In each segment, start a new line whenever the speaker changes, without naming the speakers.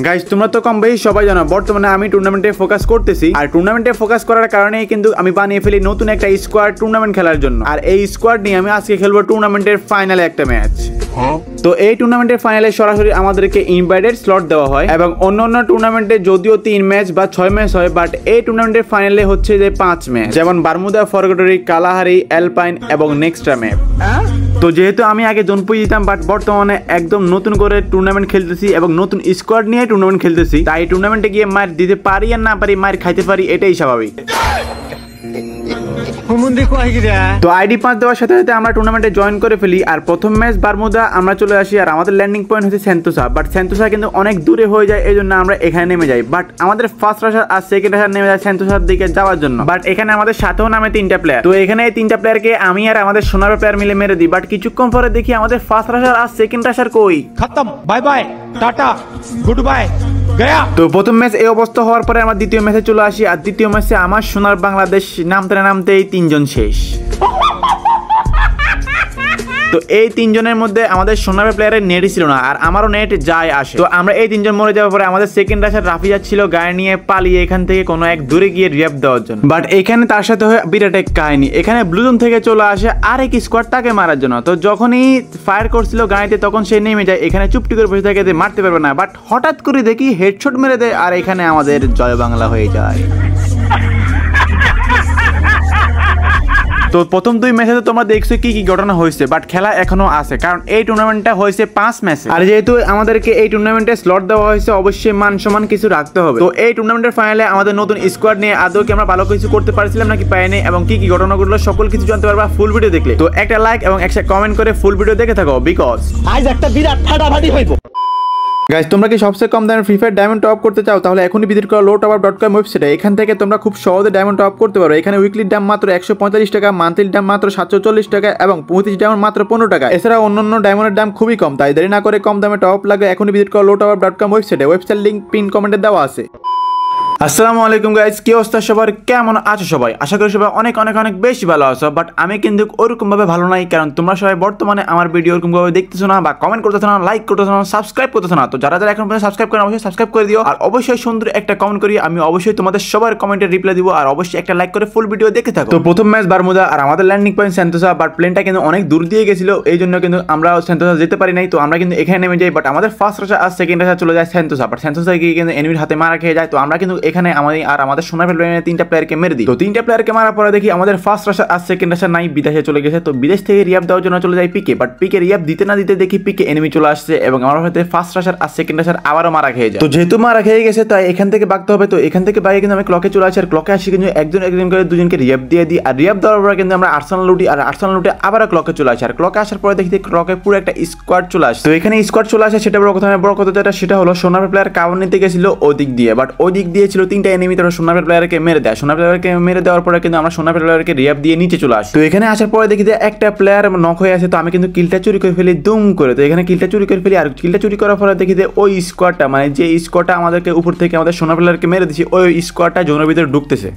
Guys তোমরা তো কম বেশি সবাই জানো বর্তমানে আমি টুর্নামেন্টে ফোকাস করতেছি আর টুর্নামেন্টে ফোকাস করার কারণেই কিন্তু আমি বানিয়ে ফেলি নতুন একটা স্কোয়াড টুর্নামেন্ট খেলার জন্য। আর এই স্কোয়াড নিয়ে আমি আজকে খেলবো টুর্নামেন্টের ফাইনালে একটা ম্যাচ। তো এই টুর্নামেন্টের ফাইনালে সরাসরি আমাদেরকে ইনভাইটেড স্লট দেওয়া হয় এবং অন্য টুর্নামেন্টে যদিও 3 ম্যাচ বা 6 ম্যাচ হয়, বাট এই টুর্নামেন্টের ফাইনালে হচ্ছে যে 5 ম্যাচ, যেমন বারমুদা, ফরগটরি, কালাহারি, অ্যালপাইন এবং নেক্সট্রা ম্যাপ। তো যেহেতু আমি আগে জনপুই দিতাম, বাট বর্তমানে একদম নতুন করে টুর্নামেন্ট খেলতেছি এবং নতুন স্কোয়াড নিয়ে টুর্নামেন্ট খেলতেছি, তাই টুর্নামেন্টে গিয়ে মার দিতে পারি আর না পারি, মার খাইতে পারি, এটাই স্বাভাবিক। তো আইডি 5 দেওয়ার সাথে সাথে আমরা টুর্নামেন্টে জয়েন করে ফেলি। আর প্রথম ম্যাচ বারমুদা আমরা চলে আসি আর আমাদের ল্যান্ডিং পয়েন্ট হচ্ছে সেন্তোসা, বাট সেন্তোসা কিন্তু অনেক দূরে হয়ে যায়, এই জন্য আমরা এখানে নেমে যাই। বাট আমাদের ফার্স্ট রাশার আর সেকেন্ড রাশার নেমে যায় সেন্তোসার দিকে যাওয়ার জন্য। বাট এখানে আমাদের সাথেও নামে 3টা প্লেয়ার। তো এখানে এই 3টা প্লেয়ারকে আমি আর আমাদের সোনার প্লেয়ার মিলে মেরে দিই। বাট কিছুক্ষণ পরে দেখি আমাদের ফার্স্ট রাশার আর সেকেন্ড রাশার কই,
খতম, bye bye, tata, good bye, Gaya.
তো প্রথম ম্যাচ এই অবস্থা হওয়ার পরে আমরা দ্বিতীয় ম্যাচে চলে আসি আর দ্বিতীয় ম্যাচে আমার সোনার বাংলাদেশ নামতেই 3 জন শেষ। তো এই 3 জনের মধ্যে আমাদের সোনার প্লেয়ারের নেটই ছিল না আর আমারও নেট যায় আসে। তো আমরা এই 3 জন মরে যাওয়ার পরে আমাদের সেকেন্ড রাশার রাফি যাচ্ছিল গায়ে নিয়ে পালিয়ে এখান থেকে কোনো এক দূরে গিয়ে রিয়াপ দেওয়ার জন্য। বাট এখানে তার সাথে হয় বিরাট এক কাহিনী। এখানে ব্লুজোন থেকে চলে আসে আরেক স্কোয়াড তাকে মারার জন্য। তো যখনই ফায়ার করছিল গাড়িতে তখন সে নেমে যায়, এখানে চুপটি করে বসে থাকে মারতে পারবে না। বাট হঠাৎ করে দেখি হেডশট মেরে দেয় আর এখানে আমাদের জয় বাংলা হয়ে যায়। তো প্রথম 2 ম্যাচে তো তোমরা দেখছো কি কি ঘটনা হয়েছে, বাট খেলা এখনো আছে, কারণ এই টুর্নামেন্টটা হয়েছে 5 ম্যাচে। আর যেহেতু আমাদেরকে এই টুর্নামেন্টে স্লট দেওয়া হয়েছে, অবশ্যই মান সম্মান কিছু রাখতে হবে। তো এই টুর্নামেন্টের ফাইনালে আমাদের নতুন স্কোয়াড নিয়ে আদৌ কি আমরা ভালো কিছু করতে পারছিলাম নাকি পাইনি এবং কি কি ঘটনা ঘটলো সকল কিছু জানতে পারবা ফুল ভিডিও দেখলে। তো একটা লাইক এবং একটা কমেন্ট করে ফুল ভিডিও দেখে থাকো, বিকজ
আজ একটা বিরাট ফাটাফাটি হইব।
গাইস তোমরা কি সবচেয়ে কম দামে ফ্রি ফায়ার ডায়মন্ড টপ করতে চাও, তাহলে এখনই ভিজিট করো lowtower.com ওয়েবসাইটে। এখান থেকে তোমরা খুব সহজে ডায়মন্ড টপ করতে পারো। এখানে উইকলি দাম মাত্র 145 টাকা, মান্থলি দাম মাত্র 740 টাকা এবং 35 ডায়মন্ড মাত্র 15 টাকা। এছাড়া অন্যান্য ডায়মন্ডের দাম খুবই কম, তাই দেরি না করে কম দামে টপ লাগে এখনই ভিজিট করো lowtower.com ওয়েবসাইটে। ওয়েবসাইট লিংক পিন কমেন্টে দেওয়া আছে। আসসালামু আলাইকুম গাইস, কি অবস্থা সবার, কেমন আছো সবাই? আশা করি সবাই অনেক অনেক অনেক বেশি ভালো আছো। বাট আমি কিন্তু ওরকম ভাবে ভালো নাই, কারণ তোমরা সবাই বর্তমানে আমার ভিডিও ওরকম ভাবে দেখতেছো না বা কমেন্ট করতেছো না, লাইক করতেছো না, সাবস্ক্রাইব করতেছো না। তো যারা যারা এখন পর্যন্ত সাবস্ক্রাইব করেন অবশ্যই সাবস্ক্রাইব করে দিও আর অবশ্যই সুন্দর একটা কমেন্ট করি, আমি অবশ্যই তোমাদের সবার কমেন্টের রিপ্লাই দিব আর অবশ্যই একটা লাইক করে ফুল ভিডিও দেখে থাকো। তো প্রথম ম্যাচ বারমুদা আর আমাদের ল্যান্ডিং পয়েন্ট সেন্তোসা, বাট প্লেনটা কিন্তু অনেক দূর দিয়ে গেছিল, এই জন্য কিন্তু আমরা সেন্তোসা যেতে পারি নাই। তো আমরা কিন্তু এখানে নেমে যাই, বাট আমাদের ফার্স্ট রাশা আর সেকেন্ড রাশা চলে যায় সেন্তোসা। বাট সেন্তোসা গিয়ে কিন্তু এনিমির হাতে মারা খেয়ে যায়। তো আমরা কিন্তু এখানে আমাদের সোনার প্লেয়ারের 3টা প্লেয়ারকে মেরে দিই। তো 3টা প্লেয়ারকে মারার পরে দেখি আমাদের ফার্স্ট রাশা আর সেকেন্ড রাশা নাই, বিদেশে চলে গেছে। তো বিদেশ থেকে রিয়াপ দেওয়ার জন্য চলে যায় পিকে, বাট পিকে রিয়াপ দিতে না দিতে দেখি পিকে এনিমি চলে আসছে এবং আমার হাতে ফার্স্ট রাশার আর সেকেন্ড রাশার আবারও মারা খেয়ে যায়। তো যেহেতু মারা খেয়ে গেছে তাই এখান থেকে ভাগতে হবে। তো এখান থেকে বাইরে কিন্তু আমি ক্লকে চলে আসি আর ক্লকে আসি কিন্তু একজন করে 2জনকে রিয়াপ দিয়ে দিই আর রিয়াপ দেওয়ার পরে কিন্তু আমরা আর্সেনাল লুটি আর আর্সেনাল লুটে আবারও ক্লকে চলে আসি আর ক্লকে আসার পরে দেখি ক্লকে পুরো একটা স্কোয়াড চলে আসে। তো এখানে স্কোয়াড চলে আসে, সেটা বড় কথা যেটা সেটা হলো সোনার প্লেয়ার কাভার নিতে গেছিল ওই দিক দিয়ে, বাট ওই দিক দিয়ে ছিল 3টা এনিমি। তারা সোনার প্লেয়ারকে মেরে দেয়। সোনার প্লেয়ারকে মেরে দেওয়ার পরে কিন্তু আমরা সোনার প্লেয়ারকে রিয়াপ দিয়ে নিচে চলে আসি। তো এখানে আসার পরে দেখি যে একটা প্লেয়ার নক হয়ে আছে। তো আমি কিন্তু কিলটা চুরি করে ফেলি দুম করে। তো এখানে কিলটা চুরি করে ফেলি আর কিলটা চুরি করার পরে দেখি যে ওই স্কোয়াডটা, মানে যে স্কোয়াডটা আমাদেরকে উপর থেকে আমাদের সোনার প্লেয়ারকে মেরে দিছি, ওই স্কোয়াডটা জোনের ভিতরে ঢুকতেছে।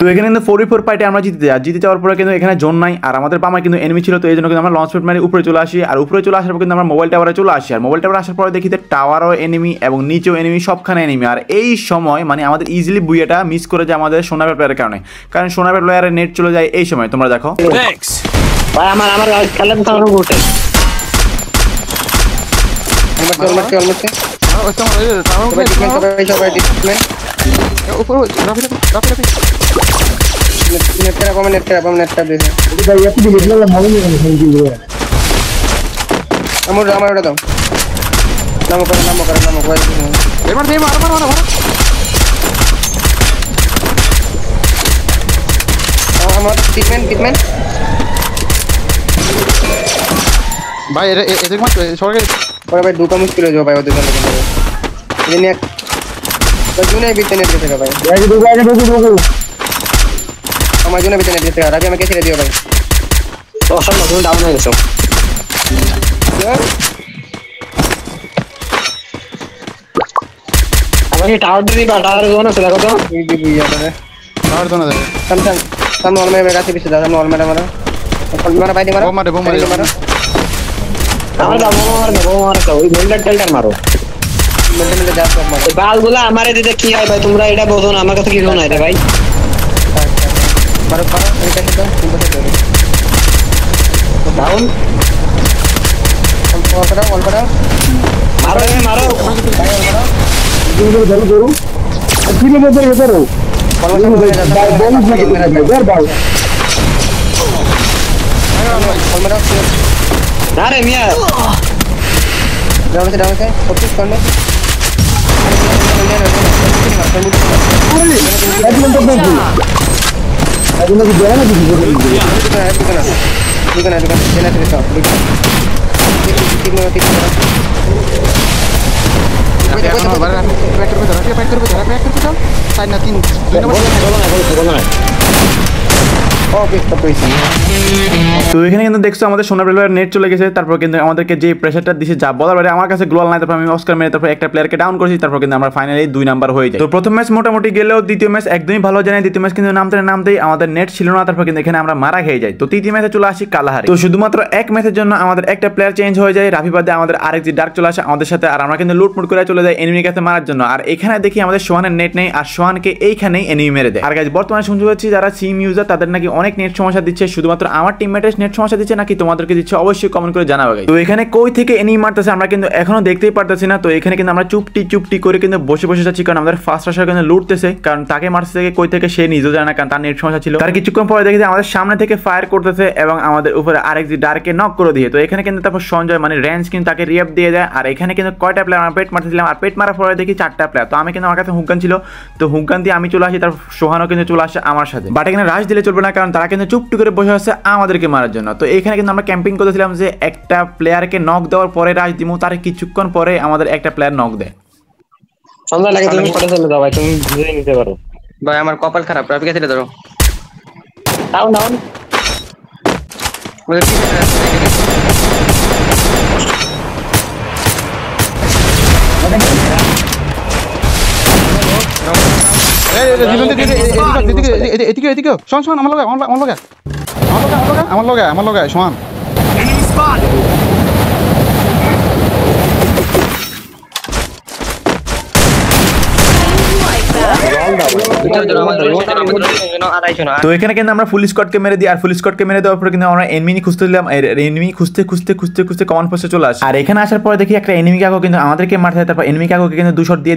তো এখানে কিন্তু 4v4 ফাইটে আমরা জিতে যাওয়ার পরে কিন্তু এখানে জোন নাই আর আমাদের বামা কিন্তু এনিমি ছিল। তো এই জন্য কিন্তু আমরা লঞ্চ প্যাড মারি উপরে চলে আসি আর উপরে চলে আসার পর কিন্তু আমরা মোবাইল টাওয়ারে চলে আসি আর মোবাইল টাওয়ারে আসার পরে দেখি যে টাওয়ারও এনিমি এবং নিচেও এনিমি, সবখানে এনিমি। আর এই সময় মানে আমাদের ইজিলি বুইয়াটা মিস করে যায় আমাদের সোনার প্লেয়ারের কারণে, কারণ সোনার প্লেয়ারের নেট চলে যায় এই সময়। তোমরা দেখো
ভাই আমার খেলেন তো আমার উঠে
অলমোস্ট সবাই ডিসপ্লেন
উপর রাফি
নেট করা দিছে
ভাই একটু দেখলে ভালো লাগে
আমার ওটা দাও নাম করে
এবার দে মার
আমার ট্রিটমেন্ট
ভাই এদের মাত্র সরকারি
ওরা ভাই ঢুকা মুশকিল হয়ে যাবে ভাই ওদের জন্য এই নিয়ে জুনে বিতে নেট গেছে ভাই
ঢুকু
আমার জুনে বিতে নেট গেছে আর আমাকে ছেড়ে দিও ভাই
অসম্ভব তুমি ডাউন হয়ে গেছো আমাকে টাওয়ার দিবা টাওয়ার জোন আছে দেখো তো
এই দি বুইয়া রে
আর দোনা দে
সামনে অল মেরে কাছে পিছে দাও সামনে অল মেরে মারো বাইরে মারো
বোম মারে
আমার বোম মারো তো ওই গোল্ডেন টেলটার মারো
মিলে যা সব মারো
বালগুলা আমারে দিতে কি হয় ভাই তোমরা এটা বোঝো না আমার কাছে কি শোনায় রে ভাই
মারো এই কাছে দাও তুমি বসে দাও
ডাউন
অল করা
মারো
ধরো কিলো মধ্যে ধরো
আরে মিয়া
ডাউন ফোকাস করলে
তো এখানে কিন্তু দেখছো আমাদের সোনা প্লেয়ার নেট চলে গেছে তারপর কিন্তু আমাদেরকে যে প্রেসারটা দিছে যা বলার বাইরে আমার কাছে গ্লোয়াল নাই তারপর আমি অস্কার মেরে তারপর একটা প্লেয়ারকে ডাউন করেছি তারপর কিন্তু আমরা ফাইনালি 2 নাম্বার হয়ে যায় তো প্রথম ম্যাচ মোটামুটি গেলেও দ্বিতীয় ম্যাচ একদমই ভালো যায় না দ্বিতীয় ম্যাচ কিন্তু নামতেই আমাদের নেট ছিল না তারপর কিন্তু এখানে আমরা মারা খেয়ে যাই তো তৃতীয় ম্যাচে চলে আসি কালাহারি তো শুধুমাত্র এক ম্যাচের জন্য আমাদের একটা প্লেয়ার চেঞ্জ হয়ে যায় রাফি বাদে আমাদের আরেক যে ডার্ক চলে আসে আমাদের সাথে আর আমরা কিন্তু লুটমুট করে চলে যাই এনিমি কাছে মারার জন্য আর এখানে দেখি আমাদের সোহানের নেট নেই আর সোহানকে এইখানেই এনিমি মেরে দেয় আর গাইস বর্তমানে শুনতে পাচ্ছি যারা সিম ইউজার তাদের নাকি অনেক নেট সমস্যা দিচ্ছে শুধুমাত্র আমার টিমমেটের নেট সমস্যা দিচ্ছে নাকি তোমাদেরকে দিচ্ছে অবশ্যই কমেন্ট করে জানাবে গাইস তো এখানে কই থেকে এনিমি মারতেছে আমরা কিন্তু এখনো দেখতেই পারতেছি না তো এখানে কিন্তু আমরা চুপটি করে কিন্তু বসে যাচ্ছি কারণ আমাদের ফার্স্ট রাশার কিন্তু লুটতেছে কারণ তাকে মারতে থেকে কই থেকে সে নিজেও জানে না কারণ তার নেট সমস্যা ছিল তার কিছুক্ষণ পরে দেখি আমাদের সামনে থেকে ফায়ার করতেছে এবং আমাদের উপরে আরেক যে ডার্কে নক করে দিয়ে তো এখানে কিন্তু তারপর সঞ্জয় মানে রেঞ্জ কিন্তু তাকে রিয়াপ দিয়ে দেয় আর এখানে কিন্তু কয়টা প্লেয়ার আমরা পেট মারতেছিলাম আর পেট মারার পরে দেখি 4টা প্লেয়ার তো আমি কিন্তু আমার কাছে হুঙ্কান ছিল তো হুঙ্কান দিয়ে আমি চলে আসি তার সোহানও কিন্তু চলে আসে আমার সাথে বাট এখানে রাশ দিলে চলবে না কারণ তারা কিন্তু চুপটি করে বসে আছে আমাদেরকে মারার জন্য তো এখানে কিন্তু আমরা ক্যাম্পিং করেছিলাম যে একটা প্লেয়ারকে নক দেওয়ার পরে রাশ দিমু তার কিছুক্ষণ পরে আমাদের একটা প্লেয়ার নক দেয়
সন্ধ্যা লাগে তুমি পড়ে চলে যাও ভাই তুমি বুঝে নিতে পারো
ভাই আমার কপাল খারাপ রাফি কাছে ধরো
ডাউন
এদিকে শোন আমার লগে সমান
তো এখানে কিন্তু আমরা ফুল স্কোয়াডকে মেরে দিই আর ফুল স্কোয়াডকে মেরে দেওয়ার পরে কিন্তু আমরা এনিমি খুঁজতেছিলাম এনিমি খুঁজতে কমান্ড পোস্টে চলে আসে আর এখানে আসার পরে দেখি একটা এনিমি কাকু কিন্তু আমাদেরকে মারতে তারপর এনিমি কাকুকে কিন্তু 2 শট দিয়ে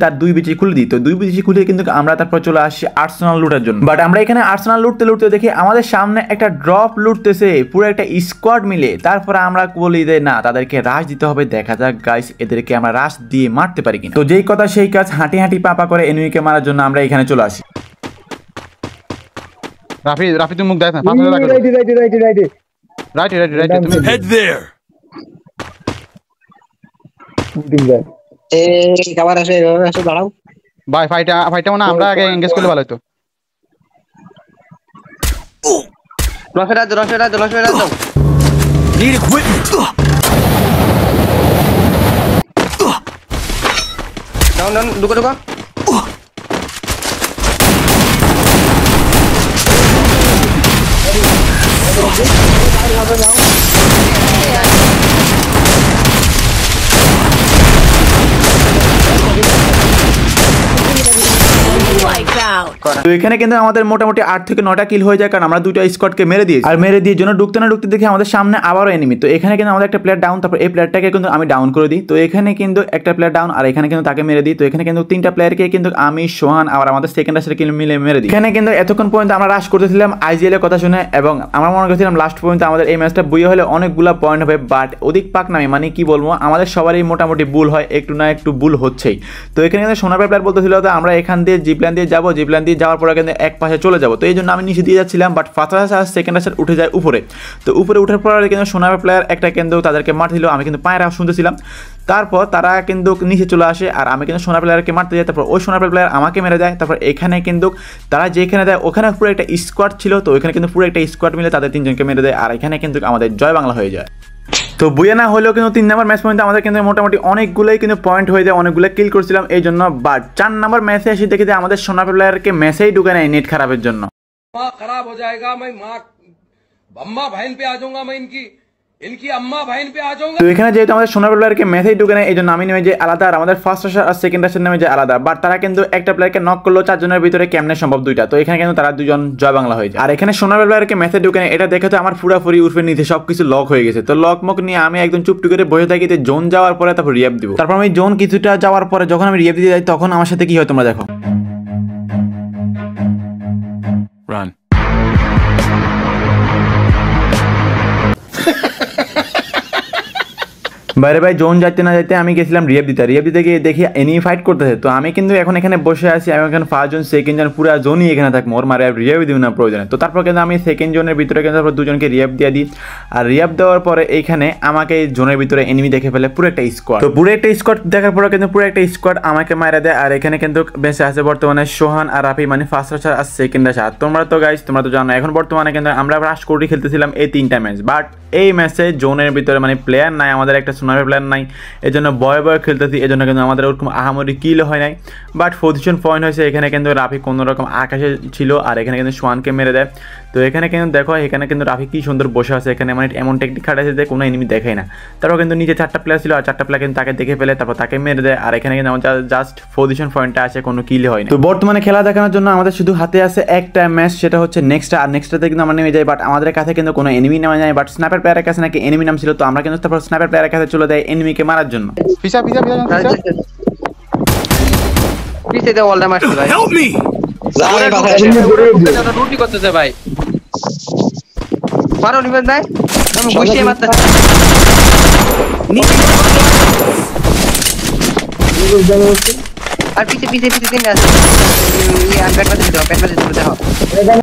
তার 2 বিচি খুলে দিই তো 2 বিচি খুলে কিন্তু আমরা তারপর চলে আসি আর্সেনাল লুটের জন্য বাট আমরা এখানে আর্সেনাল লুটতে দেখি আমাদের সামনে একটা ড্রপ লুটতেছে পুরো একটা স্কোয়াড মিলে তারপর আমরা বলি যে না তাদেরকে রাশ দিতে হবে দেখা যাক গাইস এদেরকে আমরা রাশ দিয়ে মারতে পারি কিনা তো যেই কথা সেই কাজ হাঁটি পাপা করে এনিমিকে মারার জন্য আমরা এখানে চলে আসি
রাফি তুমি মুখ দেখ না রাইট তুমি
Head there.
এই খাবার আসে দাঁড়াও
ভাই ফাইটটা মানে আমরা আগে এনগেজ করলে ভালো হতো
রফেরা দাও
Need equipment.
ডাউন ঢুকো
Wipe out.
করা।
তো এখানে কিন্তু আমাদের মোটামুটি 8 থেকে 9টা কিল হয়ে যায়, কারণ আমরা দুটো স্কোয়াডকে মেরে দিয়েছি। আর মেরে দিয়ে জন্য ঢুকতে না ঢুকতে দেখি আমাদের সামনে আবারও এনিমি। তো এখানে কিন্তু আমাদের একটা প্লেয়ার ডাউন, তারপর এই প্লেয়ারটাকে কিন্তু আমি ডাউন করে দিই। তো এখানে কিন্তু একটা প্লেয়ার ডাউন, আর এখানে কিন্তু তাকে মেরে দিই। তো এখানে কিন্তু 3টা প্লেয়ারকে কিন্তু আমি, সোহান আর আমাদের সেকেন্ড রাশের কিল মিলে মেরে দিই। এখানে কিন্তু এতক্ষণ পর্যন্ত আমরা রাশ করতেছিলাম আইজিএল এর কথা শুনে, এবং আমরা মনে করছিলাম লাস্ট পর্যন্ত আমাদের এই ম্যাচটা বুয়ে হলে অনেকগুলো পয়েন্ট হবে। বাট অধিক পাক নামে, মানে কি বলবো, আমাদের সবারই মোটামুটি ভুল হয়, একটু না একটু ভুল হচ্ছেই। তো এখানে কিন্তু সোনার প্লেয়ার বলতেছিল যে আমরা এখান দিয়ে জিপ্ল্যান দিয়ে যাবো, জিপ্ল্যান দিয়ে যাওয়ার পরে কিন্তু এক পাশে চলে যাবো। তো এই জন্য আমি নিচে দিয়ে যাচ্ছিলাম, বাট ফার্স্ট রাশ আর সেকেন্ড রাশ উঠে যায় উপরে। তো উপরে উঠার পর কিন্তু সোনার প্লেয়ার একটা কিন্তু তাদেরকে মারছিল, আমি কিন্তু পায়ের আওয়াজ শুনতেছিলাম। তারপর তারা কিন্তু নিচে চলে আসে, আর আমি কিন্তু সোনার প্লেয়ারকে মারতে যাই। তারপর ওই সোনার প্লেয়ার আমাকে মেরে দেয়। তারপর এখানে কিন্তু তারা যেখানে দেয় ওখানে পুরো একটা স্কোয়াড ছিল, তো ওইখানে কিন্তু পুরো একটা স্কোয়াড মিলে তাদের 3জনকে মেরে দেয়, আর এখানে কিন্তু আমাদের জয় বাংলা হয়ে যায়। তো বুয়া না হলেও কিন্তু 3 নম্বর ম্যাচ পর্যন্ত আমাদের কিন্তু মোটামুটি অনেকগুলোই কিন্তু পয়েন্ট হয়ে যায়, অনেকগুলো কিল করছিলাম এই জন্য। বাট 4 নম্বর ম্যাচে এসে দেখি যে আমাদের সোনার প্লেয়ারকে ম্যাচেই ঢুকে নেয় নেট খারাপের জন্য।
खराब हो जाएगा, मैं माँ अम्मा बहन पे आ जाऊंगा, मैं इनकी अम्मा बहन पे आ जाऊंगा।
তো এখানে যেহেতু আমাদের সোনার প্লেয়ারকে ম্যাচেই ঢুকে নেয়, এই জন্য আমি নেমে যে আলাদা, আর আমাদের ফার্স্ট রাশার আর সেকেন্ড রাশার নেমে যে আলাদা। বাট তারা কিন্তু একটা প্লেয়ারকে নক করলো 4 জনের ভিতরে, কেমনে সম্ভব 2টা। তো এখানে কিন্তু তারা 2জন জয় বাংলা হয়ে যায়। আর এখানে সোনার প্লেয়ারকে ম্যাচে ঢুকে নেয়, এটা দেখে তো আমার পুরাপুরি উর্ফে নিচে সবকিছু লক হয়ে গেছে। তো লক মক নিয়ে আমি একদম চুপটি করে বসে থাকি, জোন যাওয়ার পরে তারপর রিয়াপ দিব। তারপর আমি জোন কিছুটা যাওয়ার পরে যখন আমি রিয়াপ দিতে যাই, তখন আমার সাথে কি হয় তোমরা দেখো। বাইরে ভাই জোন যাইতে না যাইতে আমি গেছিলাম রিয়াপ দিতে গিয়ে দেখি এনিমি ফাইট করতেছে। তো আমি কিন্তু এখন এখানে বসে আছি, আমি এখানে ফার্স্ট জোন সেকেন্ড জোন পুরো জোনই এখানে থাকবো, ওর মারে রিয়াপ দিব না প্রয়োজনে। তো তারপর কিন্তু আমি সেকেন্ড জোনের ভিতরে কিন্তু তারপর 2জনকে রিয়াপ দিয়ে দিই। আর রিয়াপ দেওয়ার পরে এইখানে আমাকে জোনের ভিতরে এনিমি দেখে ফেলে পুরো একটা স্কোয়াড। তো পুরো একটা স্কোয়াড দেখার পরে কিন্তু পুরো একটা স্কোয়াড আমাকে মারা দেয়। আর এখানে কিন্তু বেঁচে আছে বর্তমানে সোহান আর রাফি, মানে ফার্স্ট রাশার আর সেকেন্ড রাশার। তোমরা তো গাইস তোমরা তো জানো এখন বর্তমানে কিন্তু আমরা রাশ কোর্টে খেলতেছিলাম এই 3টা ম্যাচ। বাট এই ম্যাচে জোনের ভিতরে মানে প্লেয়ার নাই, আমাদের একটা সোনার প্লেয়ার নাই, এই জন্য বয়ে বয়ে খেলতেছি। এই জন্য কিন্তু আমাদের ওরকম আহামরি কিল হয় নাই, বাট পজিশন পয়েন্ট হয়েছে। এখানে কিন্তু রাফি কোনো রকম আকাশে ছিল, আর এখানে কিন্তু সোহানকে মেরে দেয়। তো এখানে কিন্তু দেখো, এখানে কিন্তু রাফি কি সুন্দর বসে আছে, এখানে মানে এমন টেকনিক খাটাইছে যে কোনো এনিমি দেখায় না। তারপর কিন্তু নিচে 4টা প্লেয়ার ছিল, আর 4টা প্লেয়ার কিন্তু তাকে দেখে ফেলে, তারপর তাকে মেরে দেয়। আর এখানে কিন্তু আমাদের জাস্ট পজিশন পয়েন্টটা আছে, কোনো কিল হয় না। তো বর্তমানে খেলা দেখানোর জন্য আমাদের শুধু হাতে আছে একটা ম্যাচ, সেটা হচ্ছে নেক্সটটা। আর নেক্সটটাতে কিন্তু আমরা নেমে যাই, বাট আমাদের কাছে কিন্তু কোনো এনিমি নেওয়া যায়। বাট স্নাইপার প্লেয়ারের কাছে নাকি এনিমি নাম ছিল, তো আমরা কিন্তু তারপর স্নাইপার প্লেয়ারের কাছে চলে যাই এনিমিকে মারার জন্য।
পিছে দে ওয়ালটা মারছি ভাই।
রুটি করতেছে ভাই।
পারো নিবেন ভাই, আমি বসে মারতেছি। আর পিছে 3 আছে। আর ব্যাট দিতে দাও।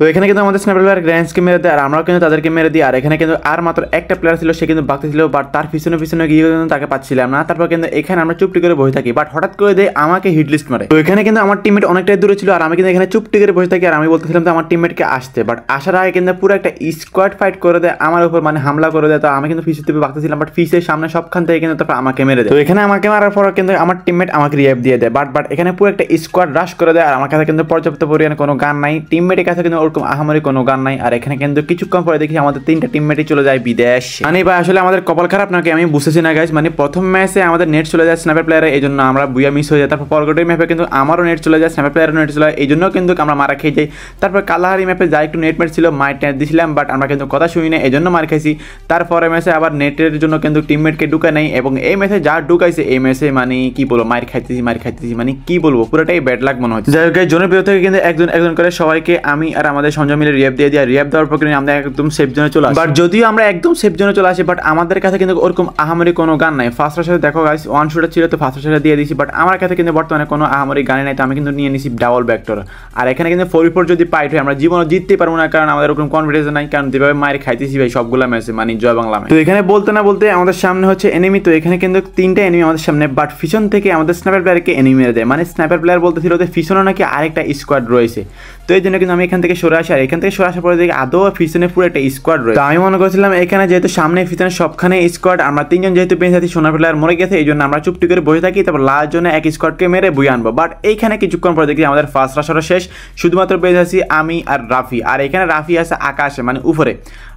তো এখানে কিন্তু আমাদের স্নাইপার প্লেয়ার গ্র্যান্ডসকে মেরে দেয়, আর আমরাও কিন্তু তাদেরকে মেরে দিই। আর এখানে কিন্তু আর মাত্র একটা প্লেয়ার ছিল, সে কিন্তু বাকি ছিল, বাট তার পিছনে গিয়ে কিন্তু তাকে পাচ্ছিলাম না। তারপর কিন্তু এখানে আমরা চুপটি করে বসে থাকি, বাট হঠাৎ করে দেয় আমাকে হিট লিস্ট মারে। তো এখানে কিন্তু আমার টিমমেট অনেকটাই দূরে ছিল, আর আমি কিন্তু এখানে চুপটি করে বসে থাকি। আর আমি বলতেছিলাম তো আমার টিমমেটকে আসতে, বাট আসার আগে কিন্তু পুরো একটা স্কোয়াড ফাইট করে দেয় আমার উপর, মানে হামলা করে দেয়। তো আমি কিন্তু ফিসের থেকে বাঁকতেছিলাম, বাট ফিসের সামনে সবখান থেকে কিন্তু তারপর আমাকে মেরে দেয়। তো এখানে আমাকে মারার পর কিন্তু আমার টিমমেট আমাকে রিভাইভ দিয়ে দেয়, বাট এখানে পুরো একটা স্কোয়াড রাশ করে দেয়। আর আমার কাছে কিন্তু পর্যাপ্ত পরিমাণে কোনো গান নাই, টিমমেটের কাছে কিন্তু ওরকম আহামরি কোনো গান নাই। আর এখানে কিন্তু কিছুক্ষণ পরে দেখি আমাদের 3টা টিমমেটই চলে যায় বিদেশ। মানে ভাই আসলে আমাদের কপাল খারাপ নাকি আমি বুঝতেছি না গাইস। মানে প্রথম ম্যাচে আমাদের নেট চলে যায় স্নাইপার প্লেয়ারে, এই জন্য আমরা বুয়া মিস হয়ে যায়। তারপর পরগটের ম্যাপে কিন্তু আমারও নেট চলে যায়, স্নাইপার প্লেয়ারের নেট চলে যায়, এই জন্য কিন্তু আমরা মারা খেয়ে যাই। তারপর কালাহারি ম্যাপে যা একটু নেট ছিল, মাইট নেট দিয়েছিলাম, বাট আমরা কিন্তু কথা শুনি না, এই জন্য মার খাইছি। তারপরে ম্যাচে আবার নেটের জন্য কিন্তু টিমমেটকে ঢুকা নেই, এবং এই ম্যাচে যা ঢুকাইছে এই ম্যাচে মানে কি বলবো, মার খাইতেছি মানে কি বলবো, পুরোটাই ব্যাড লাক মনে হচ্ছে। যাই হোক জোনের ভিতর থেকে কিন্তু একজন করে সবাইকে আমি আর আমাদের সঞ্জয় মিলে রিয়াপ দিয়ে দিই। রিয়াপ দেওয়ার পর কিন্তু আমরা একদম সেফ জোনে চলে আসি। বাট যদিও আমরা একদম সেফ জোনে চলে আসি, বাট আমাদের কাছে কিন্তু ওরকম আহামরি কোনো গান নাই। ফার্স্ট রাশারে দেখো গাইস 1 শুটার ছিল, তো ফার্স্ট রাশারে দিয়ে দিয়েছি, বাট আমার কাছে কিন্তু বর্তমানে কোনো আহামরি গান নাই। তো আমি কিন্তু নিয়ে নিছি ডাবল ভেক্টর। আর এখানে কিন্তু 4v4 যদি পাইট হয় আমরা জীবনে জিততে পারবো না, কারণ আমাদের ওরকম কনফিডেন্স নাই, কারণ যেভাবে মায়ের খাইতেছি ভাই সবগুলা ম্যাচে, মানে জয় বাংলা। তো এখানে বলতে না বলতে আমাদের সামনে হচ্ছে এনিমি। তো এখানে কিন্তু 3টা এনিমি আমাদের সামনে, বাট পিছন থেকে আমাদের স্নাইপার প্লেয়ারকে এনিমি মেরে দেয়। মানে স্নাইপার প্লেয়ার বলতেছিল যে পিছনে নাকি আরেকটা স্কোয়াড রয়েছে। তো এই জন্য কিন্তু আমি এখান থেকে সরে আসি, আর এখান থেকে সরে আসার পরে দেখি আদৌ পিছনে পুরো একটা স্কোয়াড রয়েছে। তো আমি মনে করছিলাম এখানে যেহেতু সামনে পিছনে সবখানে স্কোয়াড, আমরা 3জন যেহেতু বেঁচে আছি, সোনার প্লেয়ার মরে গেছে, এই জন্য আমরা চুপটি করে বসে থাকি, তারপর লাস্ট জন্য এক স্কোয়াডকে মেরে বুয়ে আনবো। বাট এইখানে কিছুক্ষণ পরে দেখি আমাদের ফার্স্ট রাশারও শেষ, শুধুমাত্র বেঁচে আছি আমি আর রাফি। আর এখানে রাফি আছে আকাশে, মানে উপরে।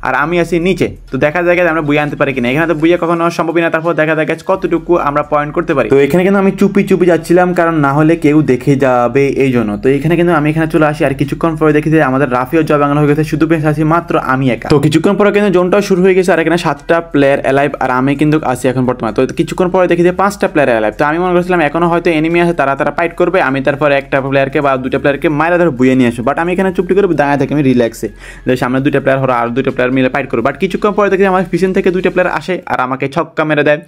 আর আমি আছি নিচে। তো দেখা যায় আমরা বুয়ে আনতে পারি কিনা, এখানে তো বুয়ে কখনো সম্ভবই না। তারপর দেখা যায় কতটুকু আমরা পয়েন্ট করতে পারি। তো এখানে কিন্তু আমি চুপি চুপি যাচ্ছিলাম, কারণ না হলে কেউ দেখে যাবে এই জন্য। তো এখানে কিন্তু আমি এখানে চলে আসি, আর কিছুক্ষণ পরে দেখি যে আমাদের রাফিও জয় বাংলা হয়ে গেছে, শুধু বেঁচে আছি মাত্র আমি একা। তো কিছুক্ষণ পরে কিন্তু জোনটাও শুরু হয়ে গেছে, আর এখানে 7টা প্লেয়ার অ্যালাইভ, আর আমি কিন্তু আছি এখন বর্তমানে। তো কিছুক্ষণ পরে দেখি যে 5টা প্লেয়ার অ্যালাইভ। তো আমি মনে করছিলাম এখনো হয়তো এনিমি আছে, তারা ফাইট করবে, আমি তারপরে একটা প্লেয়ারকে বা 2টা প্লেয়ারকে মাইরা ধরে বুয়ে নিয়ে আসবো। বাট আমি এখানে চুপটি করে দাঁড়ায় থাকি, আমি রিল্যাক্সে, যে সামনে 2টা প্লেয়ার হলো, আর 2টা প্লেয়ার মিলে ফাইট করবো। বাট কিছুক্ষণ পরে দেখি আমার পিছন থেকে 2টা প্লেয়ার আসে আর আমাকে ছক্কা মেরে দেয়,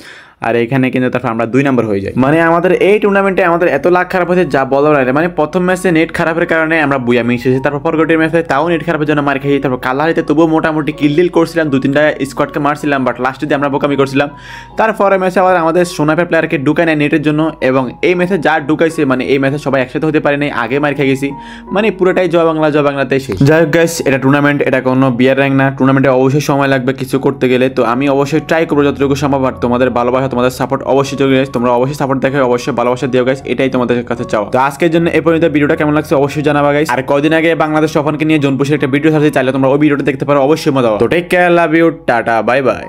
আর এখানে কিন্তু তারপর আমরা 2 নম্বর হয়ে যাই। মানে আমাদের এই টুর্নামেন্টে আমাদের এত লাখ খারাপ হয়েছে যা বলার আগে। মানে প্রথম ম্যাচে নেট খারাপের কারণে আমরা বুয়া মিশেছি, তারপর পরবর্তী ম্যাচে তাও নেট খারাপের জন্য মার খেয়েছি। তারপর কালারিতে তবুও মোটামুটি কিল করছিলাম, 2-3টা স্কোয়াডকে মারছিলাম, বাট লাস্টে দিয়ে আমরা বোকামি করছিলাম। তারপরে ম্যাচে আবার আমাদের সোনাপের প্লেয়ারকে ঢুকায় নেয় নেটের জন্য, এবং এই ম্যাচে যা ঢুকাইছে মানে এই ম্যাচে সবাই একসাথে হতে পারে নাই, আগে মার খেয়ে গেছি। মানে পুরোটাই জয় বাংলাতে শেষ। যাই হোক গাইস, এটা টুর্নামেন্ট, এটা কোনো বিয়ার র্যাঙ্ক না। টুর্নামেন্টে অবশ্যই সময় লাগবে কিছু করতে গেলে। তো আমি অবশ্যই ট্রাই করবো যতটুকু সম্ভব, আর তোমাদের ভালোবাসা তোমাদের সাপোর্ট অবশ্যই তোমরা অবশ্যই সাপোর্ট দেখো, অবশ্যই ভালোবাসা দিও গাইস, এটাই তোমাদের কাছে চাও। তো আজকের জন্য এই পর্যন্ত। ভিডিওটা কেমন লাগছে অবশ্যই জানাবা গাইস। আর কয়দিন আগে বাংলাদেশ সফরকে নিয়ে জোনপুরের একটা ভিডিও ছাড়তে চাইলে তোমরা ওই ভিডিওটা দেখতে পারো, অবশ্যই মজা হবে। তো take care, love you, tata, bye by.